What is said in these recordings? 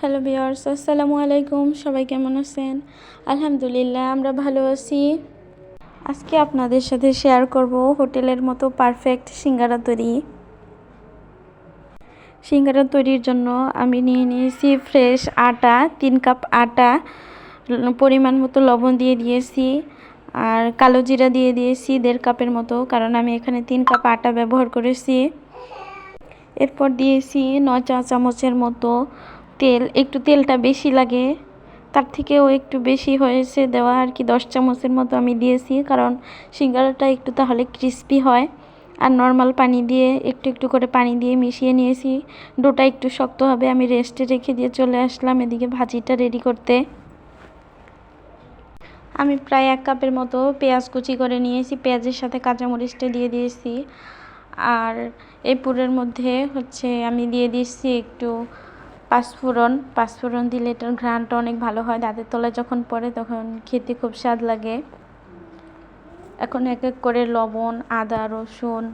Hello viewers, আসসালামু আলাইকুম। সবাই কেমন আছেন? আলহামদুলিল্লাহ, আমরা ভালো আছি। আজকে আপনাদের সাথে শেয়ার করব হোটেলের মতো পারফেক্ট সিঙ্গারা তৈরি। সিঙ্গারা তৈরির জন্য আমি নিয়ে নিয়েছি ফ্রেশ আটা, 3 কাপ আটা, পরিমাণ মতো লবণ দিয়ে দিয়েছি, আর কালো জিরা দিয়ে দিয়েছি 1.5 কাপের মতো, কারণ আমি এখানে 3 কাপ আটা ব্যবহার করেছি। এরপর দিয়েছি 9 চা চামচের মতো তেল। একটু তেলটা বেশি লাগে, তার থেকেও একটু বেশি হয়েছে দেওয়া আর কি, 10 চামচের মতো আমি দিয়েছি, কারণ সিঙ্গারাটা একটু তাহলে ক্রিস্পি হয়। আর নর্মাল পানি দিয়ে একটু একটু করে পানি দিয়ে মিশিয়ে নিয়েছি। ডোটা একটু শক্ত হবে, আমি রেস্টে রেখে দিয়ে চলে আসলাম এদিকে ভাজিটা রেডি করতে। আমি প্রায় 1 কাপের মতো পেঁয়াজ কুচি করে নিয়েছি, পেঁয়াজের সাথে কাঁচামরিচটা দিয়ে দিয়েছি। আর এই পুরের মধ্যে আমি দিয়ে দিচ্ছি একটু পাঁচফোড়ন দিলে এটার ঘ্রাণটা অনেক ভালো হয়, দাঁতের তলায় যখন পড়ে তখন খেতে খুব স্বাদ লাগে। এখন এক এক করে লবণ, আদা, রসুন,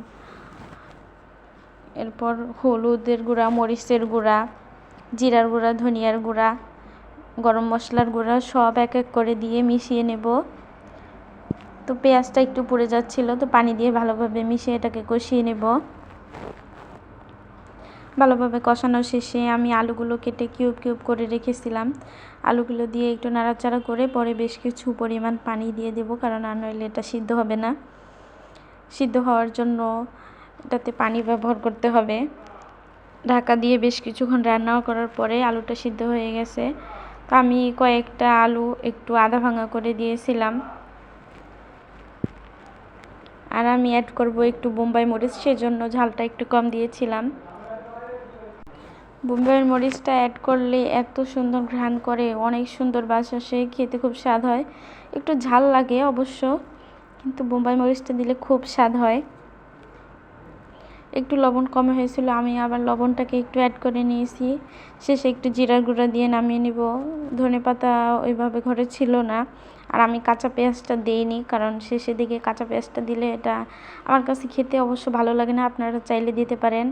এরপর হলুদের গুঁড়া, মরিচের গুঁড়া, জিরার গুঁড়া, ধনিয়ার গুঁড়া, গরম মশলার গুঁড়া সব এক এক করে দিয়ে মিশিয়ে নেব। তো পেঁয়াজটা একটু পুড়ে যাচ্ছিল, তো পানি দিয়ে ভালোভাবে মিশিয়ে এটাকে কষিয়ে নেব। ভালোভাবে কষানো শেষে আমি আলুগুলো কেটে কিউব কিউব করে রেখেছিলাম, আলুগুলো দিয়ে একটু নাড়াচাড়া করে পরে বেশ কিছু পরিমাণ পানি দিয়ে দেব, কারণ আর নইলে এটা সিদ্ধ হবে না। সিদ্ধ হওয়ার জন্য এটাতে পানি ব্যবহার করতে হবে। ঢাকা দিয়ে বেশ কিছুক্ষণ রান্না করার পরে আলুটা সিদ্ধ হয়ে গেছে। তো আমি কয়েকটা আলু একটু আধা ভাঙা করে দিয়েছিলাম। আর আমি অ্যাড করব একটু বোম্বাই মরিচ, সেজন্য ঝালটা একটু কম দিয়েছিলাম। বোম্বাইয়ের মরিচটা অ্যাড করলে এত সুন্দর ঘ্রাণ করে, অনেক সুন্দর বাস আসে, খেতে খুব স্বাদ হয়। একটু ঝাল লাগে অবশ্য, কিন্তু বোম্বাই মরিচটা দিলে খুব স্বাদ হয়। একটু লবণ কমে হয়েছিল, আমি আবার লবণটাকে একটু অ্যাড করে নিয়েছি। শেষে একটু জিরার গুঁড়া দিয়ে নামিয়ে নিব। ধনেপাতা ওইভাবে ঘরে ছিল না, আর আমি কাঁচা পেঁয়াজটা দিইনি, কারণ শেষের দিকে কাঁচা পেঁয়াজটা দিলে এটা আমার কাছে খেতে অবশ্য ভালো লাগে না। আপনারা চাইলে দিতে পারেন,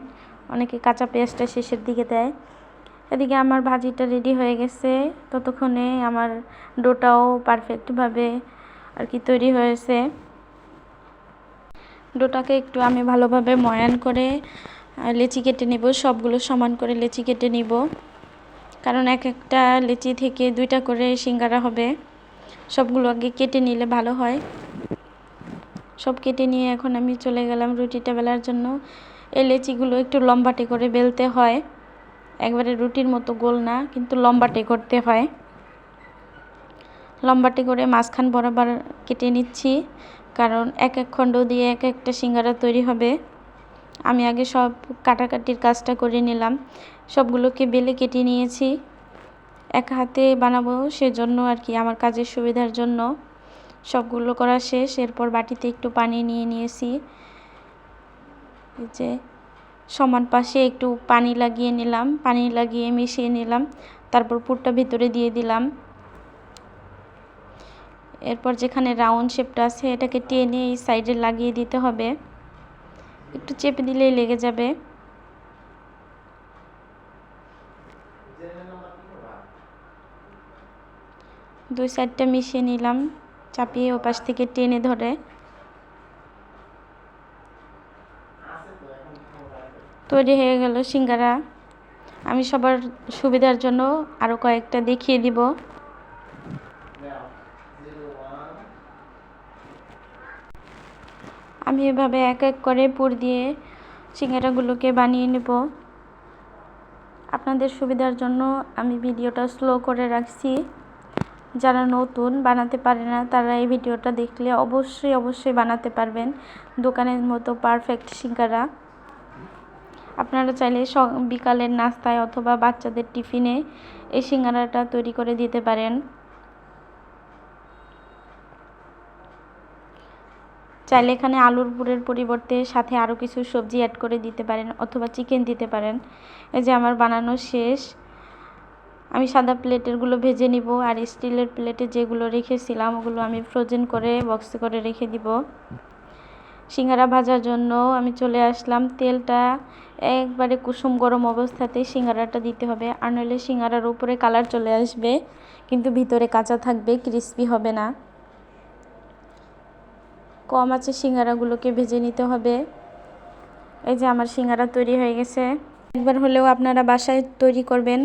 অনেকে কাঁচা পেঁয়াজটা শেষের দিকে দেয়। এদিকে আমার ভাজিটা রেডি হয়ে গেছে, ততক্ষণে আমার ডোটাও পারফেক্টভাবে আর কি তৈরি হয়েছে। ডোটাকে একটু আমি ভালোভাবে ময়ান করে লেচি কেটে নেব, সবগুলো সমান করে লেচি কেটে নিব, কারণ এক একটা লেচি থেকে 2টা করে সিঙ্গারা হবে। সবগুলো আগে কেটে নিলে ভালো হয়। সব কেটে নিয়ে এখন আমি চলে গেলাম রুটিটা বেলার জন্য। এই লেচিগুলো একটু লম্বাটে করে বেলতে হয়, একবারে রুটির মতো গোল না, কিন্তু লম্বাটে করতে হয়। লম্বাটে করে মাঝখান বরাবর কেটে নিচ্ছি, কারণ এক এক খণ্ড দিয়ে এক একটা সিঙ্গারা তৈরি হবে। আমি আগে সব কাটাকাটির কাজটা করে নিলাম, সবগুলোকে বেলে কেটে নিয়েছি। এক হাতে বানাবো সেজন্য আর কি, আমার কাজের সুবিধার জন্য সবগুলো করা শেষ। এরপর বাটিতে একটু পানি নিয়ে নিয়েছি, এই যে সমান পাশে একটু পানি লাগিয়ে নিলাম, পানি লাগিয়ে মিশিয়ে নিলাম, তারপর পুরটা ভিতরে দিয়ে দিলাম। এরপর যেখানে রাউন্ড শেপটা আছে এটাকে টেনে এই সাইডে লাগিয়ে দিতে হবে, একটু চেপে দিলেই লেগে যাবে। দুই সাইডটা মিশিয়ে নিলাম, চাপিয়ে ওপাশ থেকে টেনে ধরে। তৈরি হয়ে গেল সিঙ্গারা। আমি সবার সুবিধার জন্য আরও কয়েকটা দেখিয়ে দিব। আমি এভাবে এক এক করে পুর দিয়ে সিঙ্গারাগুলোকে বানিয়ে নেব। আপনাদের সুবিধার জন্য আমি ভিডিওটা স্লো করে রাখছি। যারা নতুন বানাতে পারে না তারা এই ভিডিওটা দেখলে অবশ্যই বানাতে পারবেন দোকানের মতো পারফেক্ট সিঙ্গারা। আপনারা চাইলে বিকালের নাস্তায় অথবা বাচ্চাদের টিফিনে এই সিঙ্গারাটা তৈরি করে দিতে পারেন। চাইলে এখানে আলুর পুরের পরিবর্তে সাথে আরও কিছু সবজি অ্যাড করে দিতে পারেন, অথবা চিকেন দিতে পারেন। এই যে আমার বানানো শেষ। আমি সাদা প্লেটেরগুলো ভেজে নিব, আর স্টিলের প্লেটে যেগুলো রেখেছিলাম ওগুলো আমি ফ্রোজেন করে বক্সে করে রেখে দিব। সিঙ্গারা ভাজার জন্য আমি চলে আসলাম। তেলটা একবারে কুসুম গরম অবস্থাতেই সিঙ্গারাটা দিতে হবে, আর নইলে সিঙ্গারার উপরে কালার চলে আসবে কিন্তু ভিতরে কাঁচা থাকবে, ক্রিস্পি হবে না। কম আঁচে সিঙ্গারাগুলোকে ভেজে নিতে হবে। এই যে আমার সিঙ্গারা তৈরি হয়ে গেছে। একবার হলেও আপনারা বাসায় তৈরি করবেন।